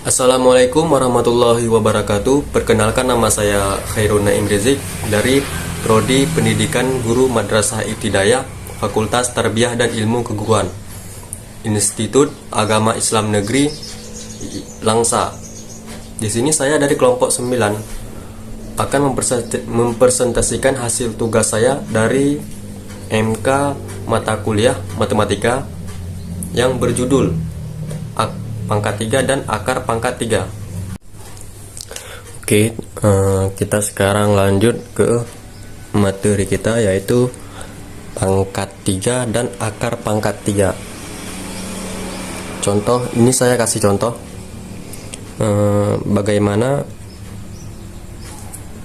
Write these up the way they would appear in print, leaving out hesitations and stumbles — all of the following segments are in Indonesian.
Assalamualaikum warahmatullahi wabarakatuh. Perkenalkan, nama saya Khairul Naim Rizik dari Prodi Pendidikan Guru Madrasah Ibtidaiyah, Fakultas Tarbiyah dan Ilmu Keguruan, Institut Agama Islam Negeri Langsa. Di sini saya dari kelompok 9 akan mempresentasikan hasil tugas saya dari MK mata kuliah matematika yang berjudul pangkat 3 dan akar pangkat 3. Oke, kita sekarang lanjut ke materi kita, yaitu pangkat 3 dan akar pangkat 3. Contoh, ini saya kasih contoh bagaimana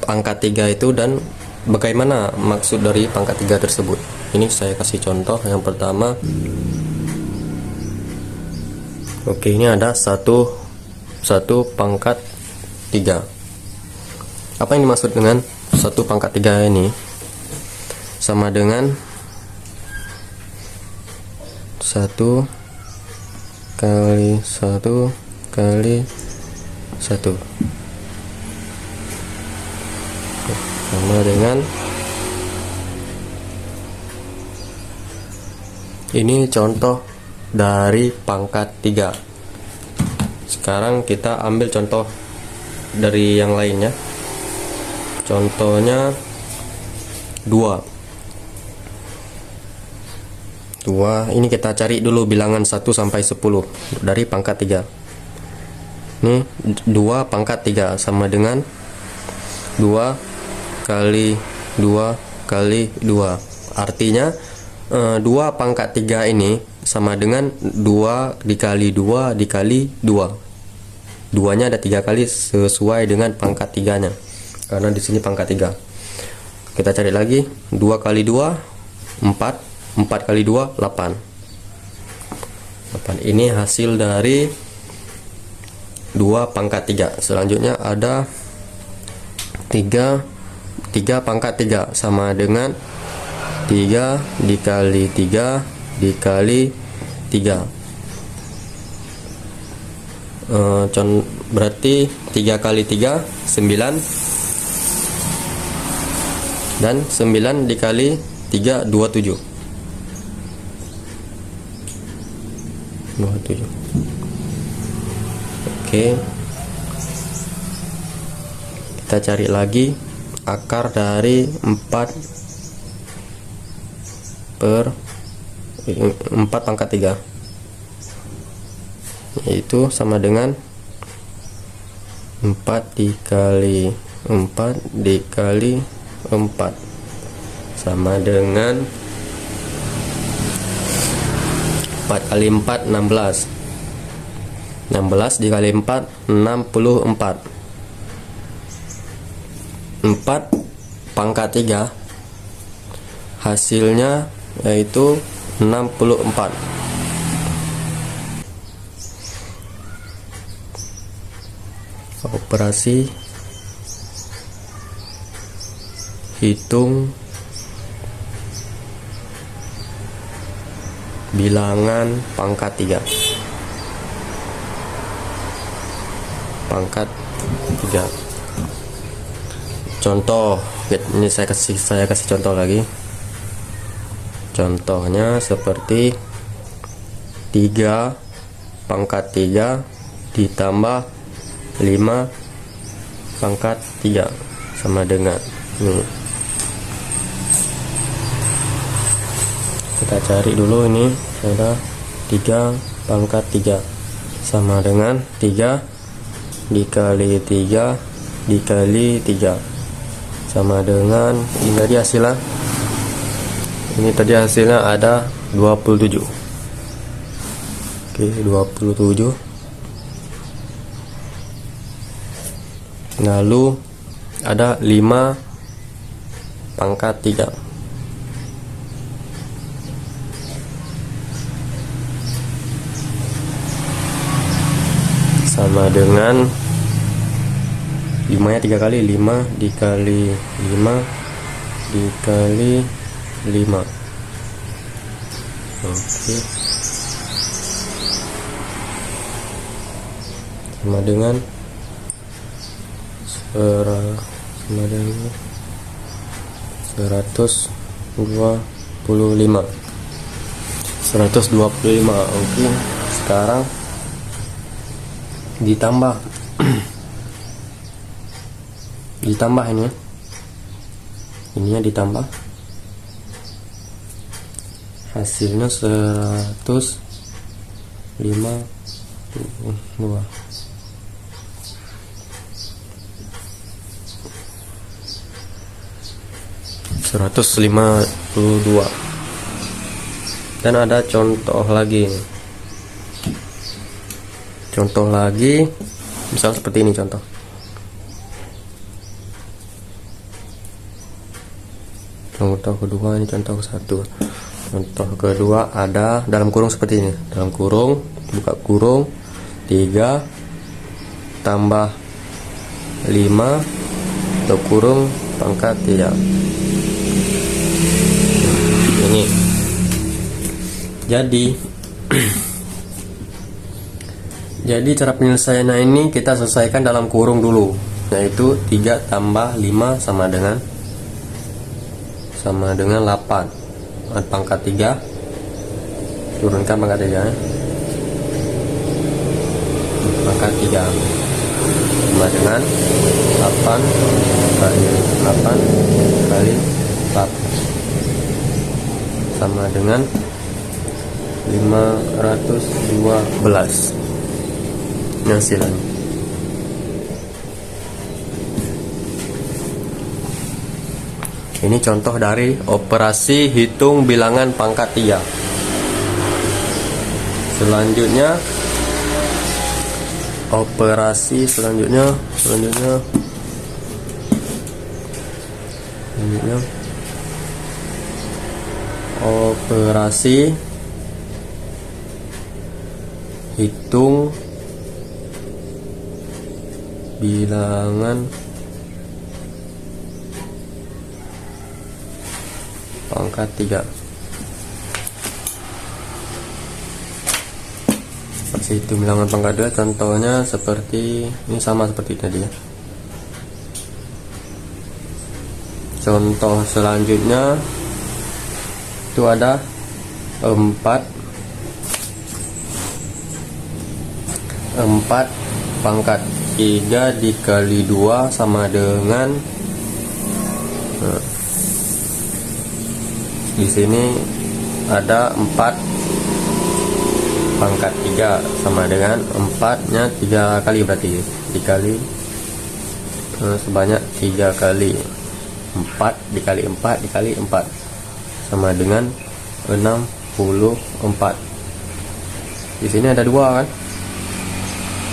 pangkat 3 itu dan bagaimana maksud dari pangkat 3 tersebut. Ini saya kasih contoh yang pertama. Oke, ini ada satu pangkat 3. Apa yang dimaksud dengan 1 pangkat 3 ini? Sama dengan 1 kali 1 kali 1. Sama dengan ini contoh dari pangkat 3. Sekarang kita ambil contoh dari yang lainnya. Contohnya 2. Ini kita cari dulu bilangan 1 sampai 10 dari pangkat 3. Ini 2 pangkat 3 sama dengan 2 kali 2 kali 2. Artinya 2 pangkat 3 ini sama dengan 2 dikali 2 dikali 2. 2-nya ada 3 kali sesuai dengan pangkat 3-nya. Karena di sini pangkat 3. Kita cari lagi. 2 kali 2 4. 4 kali 2 8. 8 ini hasil dari 2 pangkat 3. Selanjutnya ada 3 pangkat 3 sama dengan 3 dikali 3 dikali 3. Berarti 3 kali 3 9, dan 9 dikali 3 27. Oke, kita cari lagi akar dari 4 pangkat 3, yaitu sama dengan 4 dikali 4 dikali 4 sama dengan 4 kali 4 16. 16 dikali 4 64. 4 pangkat 3 hasilnya yaitu 64. Operasi hitung bilangan pangkat 3. Pangkat 3. Contoh, ini saya kasih contoh lagi. Contohnya seperti 3 pangkat 3 ditambah 5 pangkat 3 sama dengan ini. Kita cari dulu, ini ada 3 pangkat 3 sama dengan 3 dikali 3 dikali 3 sama dengan ini tadi hasilnya. Ini tadi hasilnya ada 27. Oke, 27. Lalu ada 5 pangkat 3. Sama dengan 5-nya 3 kali, 5 dikali 5 dikali 5. Oke. sama dengan 125. Oke, sekarang ditambah ininya ditambah, hasilnya 152. 152. Dan ada contoh lagi, misal seperti ini contoh. Contoh kedua, ini contoh satu. Contoh kedua ada dalam kurung seperti ini, dalam kurung, buka kurung, 3 tambah 5 atau kurung pangkat 3. Ini jadi cara penyelesaiannya ini kita selesaikan dalam kurung dulu, yaitu 3 tambah 5 sama dengan 8. Pangkat 3, turunkan pangkat 3, pangkat 3 sama dengan 8 kali 8 kali 4 sama dengan 512. Ini hasilnya. Ini contoh dari operasi hitung bilangan pangkat 3. Selanjutnya operasi operasi hitung bilangan pangkat 3. Operasi hitung bilangan pangkat 2 contohnya seperti ini, sama seperti tadi ya. Contoh selanjutnya itu ada 4 pangkat 3 dikali 2 sama dengan, di sini ada 4 pangkat 3 sama dengan 4-nya 3 kali, berarti dikali sebanyak 3 kali 4 dikali 4 dikali 4 sama dengan 64. Di sini ada 2 kan?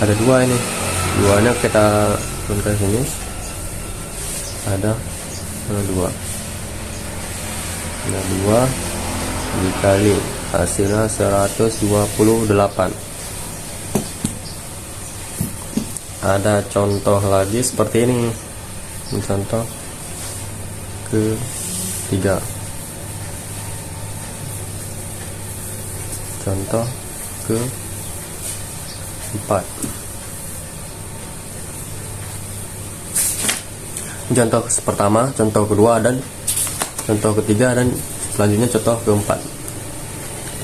Ada 2 ini. 2-nya kita turunkan sini. Ada 2. Ada 2 dikali hasilnya 128. Ada contoh lagi seperti ini. Ini contoh ke-3. Contoh ke-4. Contoh pertama, contoh kedua, dan contoh ketiga, dan selanjutnya contoh keempat.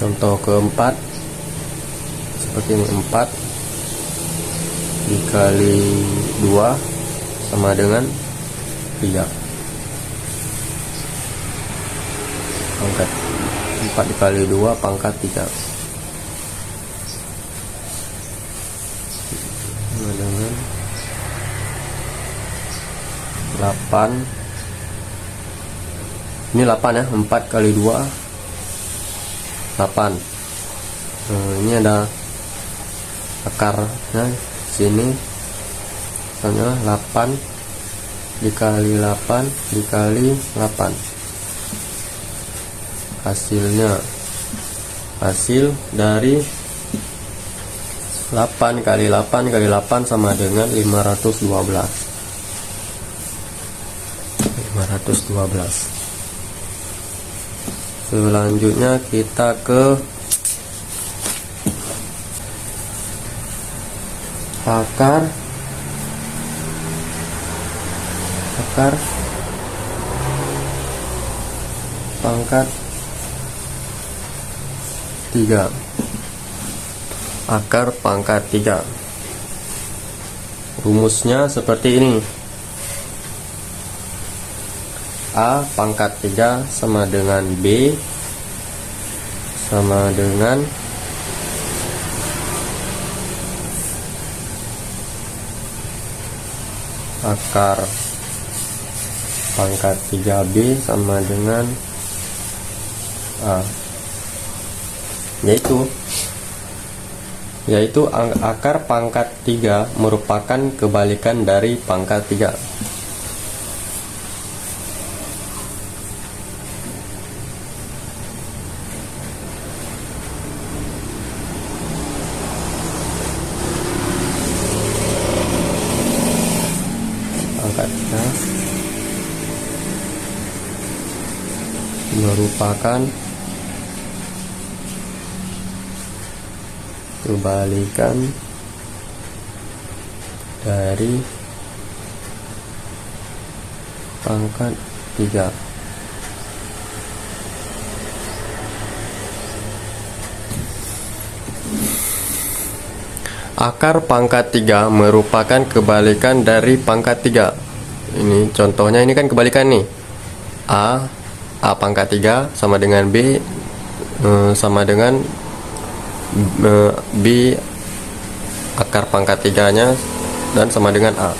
Contoh keempat seperti ini, 4 dikali 2 sama dengan 3. Pangkat 4 dikali 2 pangkat 3 sama dengan 8. Ini 8 ya, 4 kali 2 8. Ini ada akarnya sini, misalnya 8 dikali 8 dikali 8. Hasil dari 8 kali 8 kali 8 sama dengan 512. Selanjutnya kita ke akar pangkat 3. Akar pangkat 3. Rumusnya seperti ini. A pangkat 3 sama dengan B sama dengan akar pangkat 3B sama dengan A, yaitu akar pangkat 3 merupakan kebalikan dari pangkat 3. Pangkat 3 merupakan kebalikan dari pangkat 3. Akar pangkat 3 merupakan kebalikan dari pangkat 3. Ini contohnya, ini kan kebalikan nih. A pangkat 3 sama dengan B sama dengan B akar pangkat 3-nya dan sama dengan A.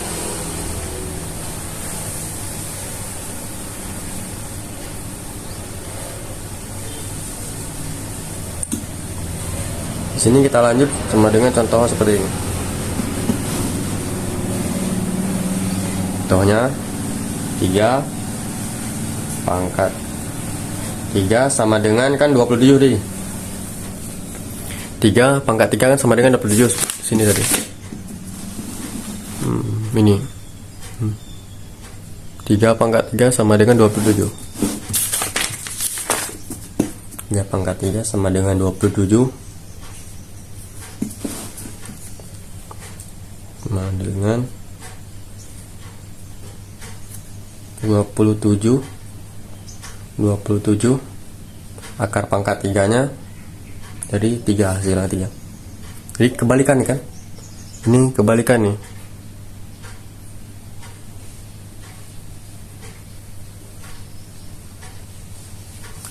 Di sini kita lanjut sama dengan contoh seperti ini. Contohnya 3 pangkat 3 sama dengan kan 27 nih. 3 pangkat 3 kan sama dengan 27 sini tadi. Ini 3 pangkat 3 sama dengan 27. 3 pangkat 3 sama dengan 27 sama dengan 27 akar pangkat 3-nya jadi 3, hasilnya 3. Jadi kebalikan nih kan, ini kebalikan nih.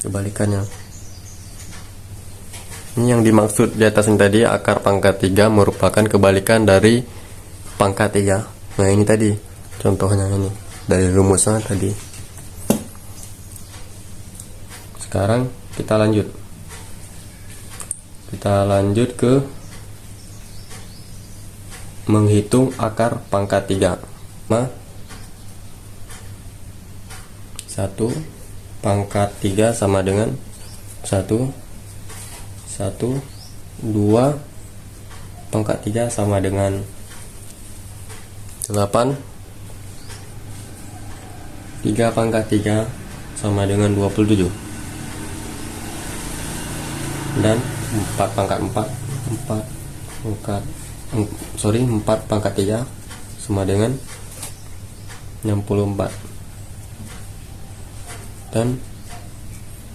Kebalikannya ini yang dimaksud di atas ini tadi, akar pangkat 3 merupakan kebalikan dari pangkat 3. Nah ini tadi contohnya, ini dari rumusnya tadi. Sekarang kita lanjut ke menghitung akar pangkat 3. Nah, 1 pangkat 3 sama dengan 1, 2 pangkat 3 sama dengan 8, 3 pangkat 3 sama dengan 27, dan 4 pangkat 3 sama dengan 64, dan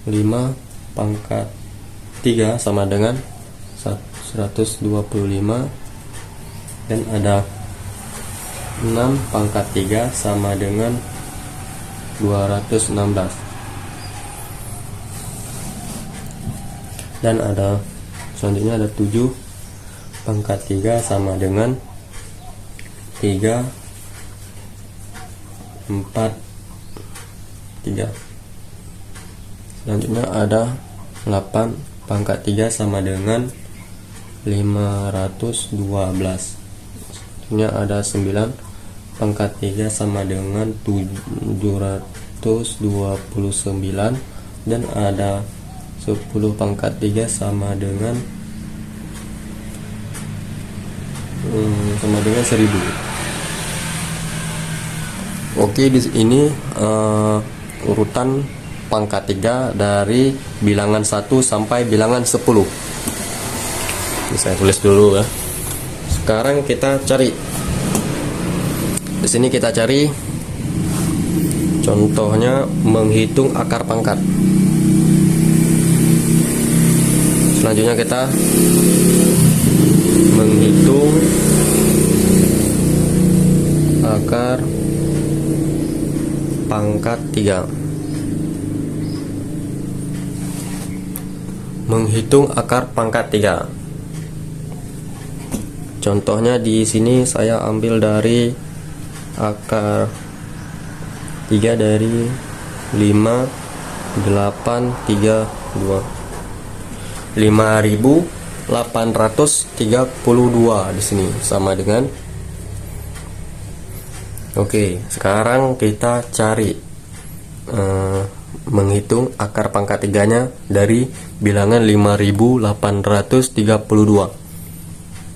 5 pangkat 3 sama dengan 125, dan ada 6 pangkat 3 sama dengan 216, dan ada selanjutnya ada 7 pangkat 3 sama dengan 3, 4, 3. Selanjutnya ada 8 pangkat 3 sama dengan 512. Selanjutnya ada 9 pangkat 3 sama dengan 729, dan ada 10 pangkat 3 sama dengan 1000. Oke, di ini urutan pangkat 3 dari bilangan 1 sampai bilangan 10. Ini saya tulis dulu ya Sekarang kita cari. Di sini kita cari contohnya menghitung akar pangkat. Selanjutnya kita menghitung akar pangkat 3. Menghitung akar pangkat 3. Contohnya di sini saya ambil dari akar 3 dari 5, 8, 3, 2. 5.832 di sini sama dengan. Oke, sekarang kita cari menghitung akar pangkat 3-nya dari bilangan 5.832.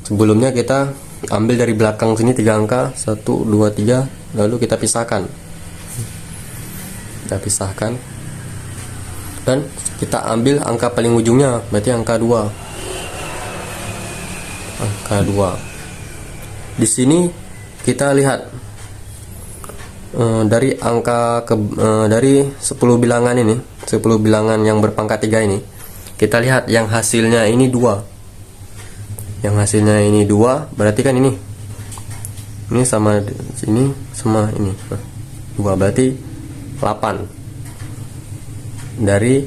Sebelumnya kita ambil dari belakang sini 3 angka, 1, 2, 3, lalu kita pisahkan. Kita pisahkan. Dan kita ambil angka paling ujungnya, berarti angka 2. Angka 2. Di sini kita lihat dari angka dari 10 bilangan ini, 10 bilangan yang berpangkat 3 ini, kita lihat yang hasilnya ini 2. Yang hasilnya ini 2, berarti kan ini sama sini sama ini. 2 berarti 8. Dari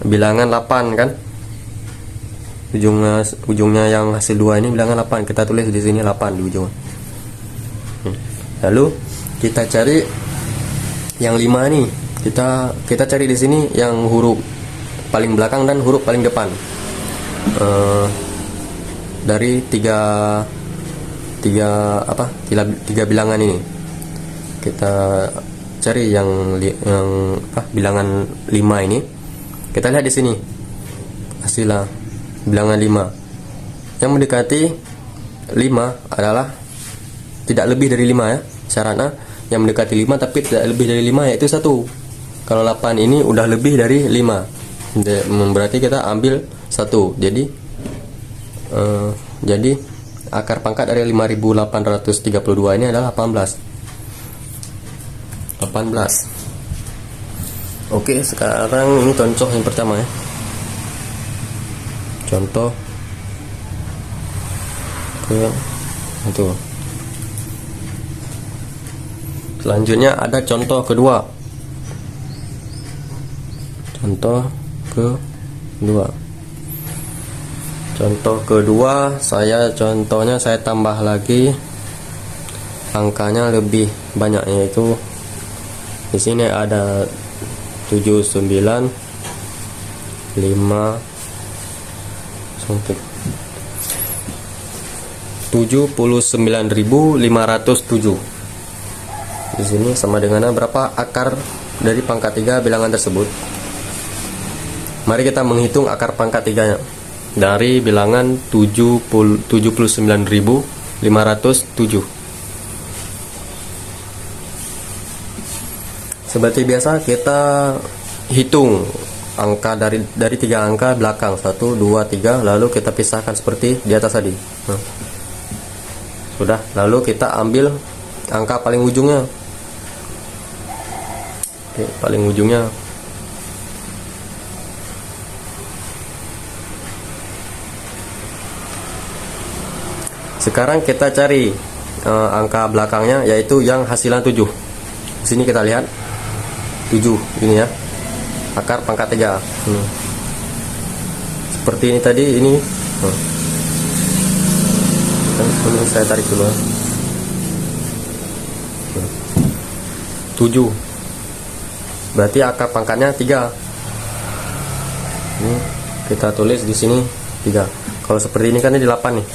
bilangan 8 kan? Ujungnya yang hasil 2 ini bilangan 8. Kita tulis di sini 8 di ujung. Lalu kita cari yang 5 nih. Kita cari di sini yang huruf paling belakang dan huruf paling depan. Dari tiga bilangan ini kita cari yang bilangan 5 ini. Kita lihat di sini hasilnya bilangan 5 yang mendekati 5 adalah tidak lebih dari 5 ya syaratnya, yang mendekati 5 tapi tidak lebih dari 5 yaitu 1. Kalau 8 ini udah lebih dari 5 berarti kita ambil 1. Jadi akar pangkat dari 5.832 ini adalah 18. Oke, sekarang ini contoh yang pertama ya. Contoh itu. Selanjutnya ada contoh kedua. Contoh kedua contohnya saya tambah lagi angkanya lebih banyak, yaitu di sini ada 79 79.507. Di sini sama dengan berapa akar dari pangkat 3 bilangan tersebut. Mari kita menghitung akar pangkat 3-nya dari bilangan 79.507. Seperti biasa kita hitung angka dari 3 angka belakang, 1, 2, 3, lalu kita pisahkan seperti di atas tadi. Sudah, lalu kita ambil angka paling ujungnya. Oke, paling ujungnya. Sekarang kita cari angka belakangnya, yaitu yang hasilan 7. Di sini kita lihat 7 ini ya, akar pangkat 3. Seperti ini tadi, ini saya tarik dulu ya. 7 berarti akar pangkatnya 3. Ini kita tulis di sini 3. Kalau seperti ini kan ini 8 nih.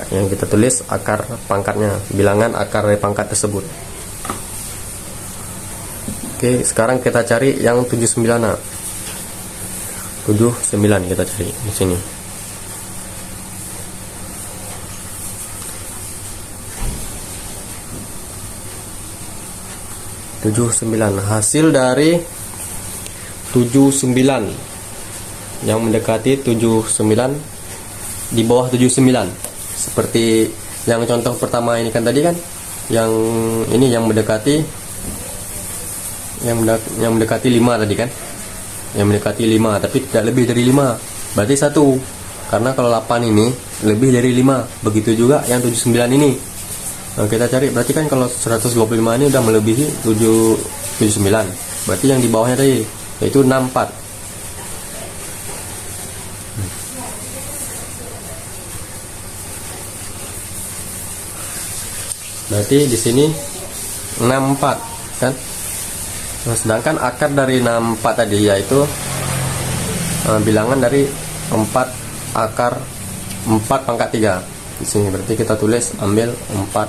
Yang kita tulis akar pangkatnya, bilangan akar dari pangkat tersebut. Oke, sekarang kita cari yang 79. 79 kita cari di sini. Hasil dari 79 yang mendekati 79 di bawah 79. Seperti yang contoh pertama ini kan tadi kan, yang ini yang mendekati 5 tadi kan, yang mendekati 5 tapi tidak lebih dari 5, berarti 1. Karena kalau 8 ini lebih dari 5, begitu juga yang 79 ini. Nah, kita cari, berarti kan kalau 125 ini udah melebihi 79, berarti yang di bawahnya tadi yaitu 64. Berarti di sini 64 kan. Nah, sedangkan akar dari 64 tadi yaitu bilangan dari 4 akar 4 pangkat 3 di sini. Berarti kita tulis ambil 4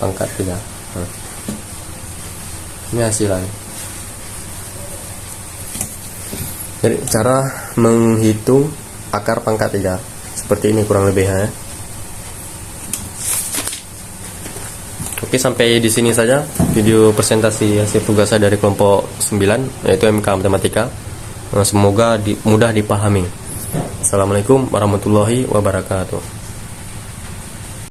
pangkat 3. Ini hasilnya. Jadi cara menghitung akar pangkat 3 seperti ini kurang lebih ya. Oke, sampai di sini saja video presentasi hasil tugas saya dari kelompok 9 yaitu MK Matematika. Semoga mudah dipahami. Assalamualaikum warahmatullahi wabarakatuh.